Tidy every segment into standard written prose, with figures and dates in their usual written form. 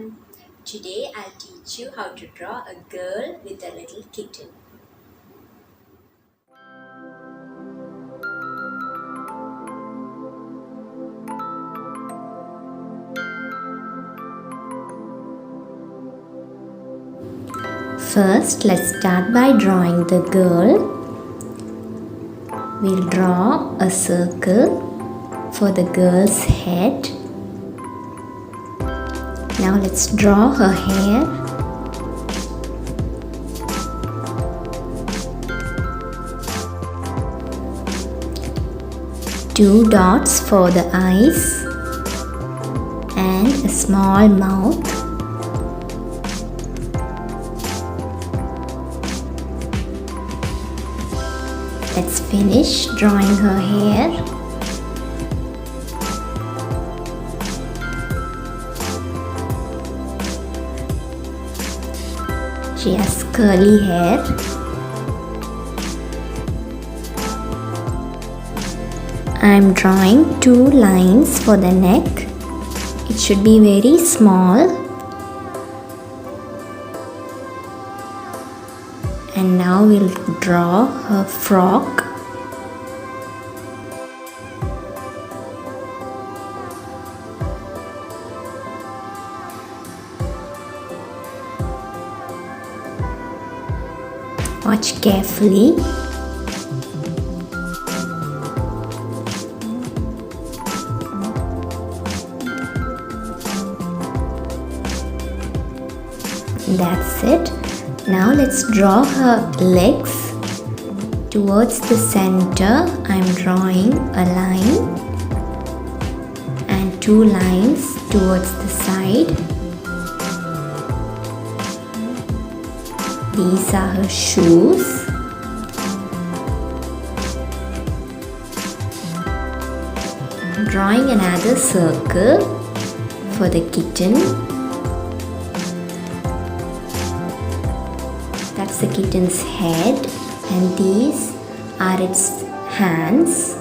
everyone! Today I'll teach you how to draw a girl with a little kitten. First, let's start by drawing the girl. We'll draw a circle for the girl's head. Now let's draw her hair. Two dots for the eyes and a small mouth. Let's finish drawing her hair. She has curly hair. I'm drawing two lines for the neck. It should be very small. And now we'll draw her frock. Watch carefully. That's it. Now let's draw her legs. Towards the center, I'm drawing a line and two lines towards the side. These are her shoes. I'm drawing another circle for the kitten. That's the kitten's head, and these are its hands.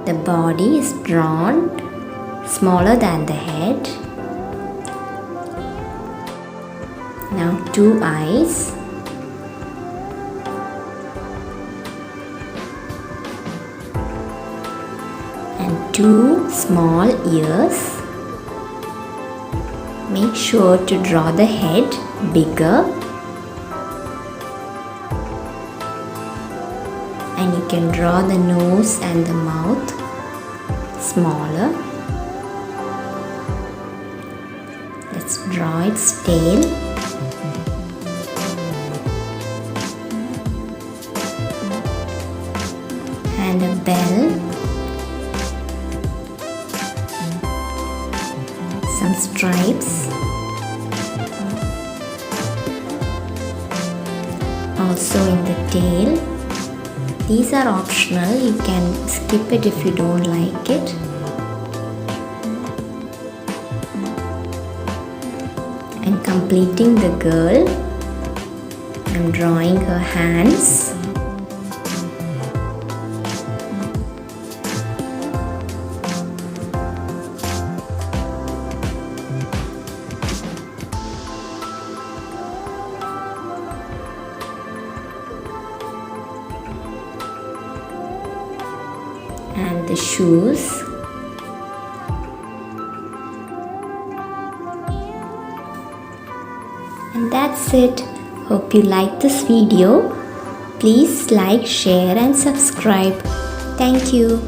The body is drawn smaller than the head. Now two eyes. And two small ears. Make sure to draw the head bigger. And you can draw the nose and the mouth smaller. Let's draw its tail. And a bell, some stripes, also in the tail. These are optional, you can skip it if you don't like it. And completing the girl, I'm drawing her hands. And the shoes. And that's it. Hope you liked this video. Please like, share and subscribe. Thank you.